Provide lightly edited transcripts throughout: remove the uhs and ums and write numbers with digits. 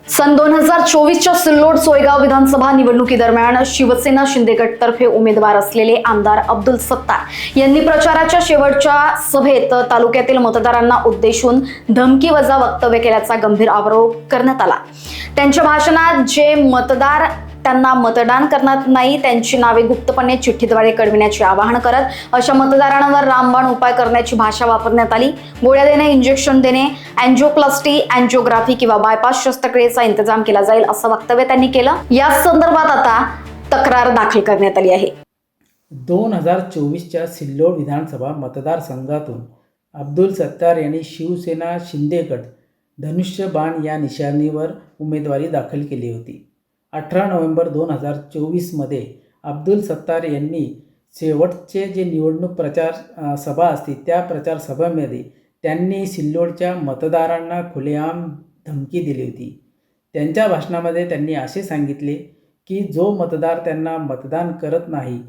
सन 2024च्या सिल्लोड सोयगाव विधानसभा निवडणुकीदरम्यान शिवसेना शिंदे गटतर्फे उमेदवार असलेले आमदार अब्दुल सत्तार यांनी प्रचाराच्या शेवटच्या सभेत तालुक्यातील मतदारांना उद्देशून धमकीवजा वक्तव्य केल्याचा गंभीर आरोप करण्यात आला। त्यांच्या भाषणात जे मतदार त्यांना मतदान करणार नाही त्यांची नावे गुप्तपणे चिठ्ठीद्वारे कळविण्याचे आवाहन करत अशा मतदारांवर रामबाण उपाय करण्याची भाषा वापरण्यात आली। गोळ्या देणे, इंजेक्शन देणे, अँजिओप्लास्टी, अँजिओग्राफी किंवा बायपास शस्त्रक्रियेचा इंतजाम केला जाईल असं वक्तव्य त्यांनी केलं। या संदर्भात आता तक्रार दाखल करण्यात आली आहे। 2024च्या सिल्लोड विधानसभा मतदारसंघातून अब्दुल सत्तार यांनी शिवसेना शिंदे गट धनुष्यबाण या निशाणीवर उमेदवारी दाखल केली होती। 18 नोव्हेंबर 2024 मध्ये अब्दुल सत्तार यांनी शेवटचे जे निवडणूक प्रचार सभा असते त्या प्रचार सभेमध्ये त्यांनी सिल्लोडच्या मतदारांना खुलेआम धमकी दिली होती। त्यांच्या भाषणामध्ये त्यांनी असे सांगितले की जो मतदार त्यांना मतदान करत नाही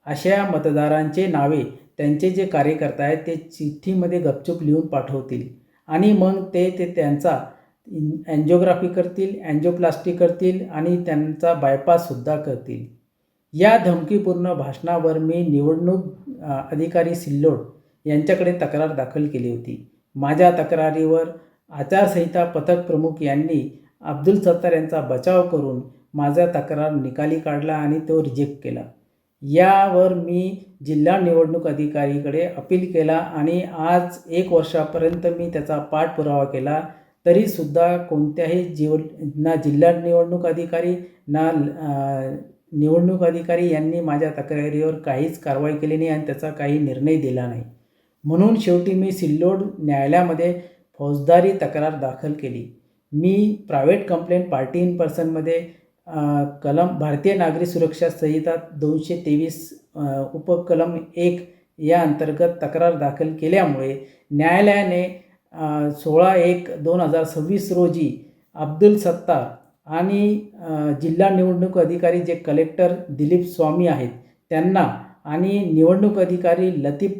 अशा मतदारांचे नावे त्यांचे जे कार्यकर्ते आहेत ते चिठ्ठीमध्ये गपचूप लिहून पाठवतील आणि मग ते त्यांचा अँजिओग्राफी करतील, अँजिओप्लास्टी करतील आणि त्यांचा बायपाससुद्धा करतील। या धमकीपूर्ण भाषणावर मी निवडणूक अधिकारी सिल्लोड यांच्याकडे तक्रार दाखल केली होती। माझ्या तक्रारीवर आचारसंहिता पथक प्रमुख यांनी अब्दुल सत्तार यांचा बचाव करून माझा तक्रार निकाली काढला आणि तो रिजेक्ट केला। यावर मी जिल्हा निवडणूक अधिकारीकडे अपील केला आणि आज 1 वर्षापर्यंत मी त्याचा पाठपुरावा केला, तरीसुद्धा कोणत्याही ना जिल्हा निवडणूक अधिकारी ना निवडणूक अधिकारी यांनी माझ्या तक्रारीवर काहीच कारवाई केली नाही आणि त्याचा काही निर्णय दिला नाही। म्हणून शेवटी मी सिल्लोड न्यायालयामध्ये फौजदारी तक्रार दाखल केली। मी प्रायव्हेट कंप्लेंट पार्टी इन पर्सनमध्ये कलम भारतीय नागरी सुरक्षा संहिता 223 उपकलम 1 या अंतर्गत तक्रार दाखल केल्यामुळे न्यायालयाने 16/1/2026 रोजी अब्दुल सत्तार आणि जिल्हा निवडणूक अधिकारी जे कलेक्टर दिलीप स्वामी आहेत त्यांना आणि निवडणूक अधिकारी लतीफ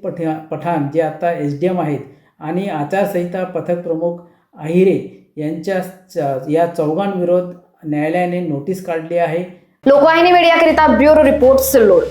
पठाण जे आता SDM आहेत आणि आचारसंहिता पथक प्रमुख आहिरे या चौघांविरोधात न्यायालयाने नोटीस काढली आहे। लोकवाहिनी मीडियाकरिता ब्युरो रिपोर्ट सिल्लोड।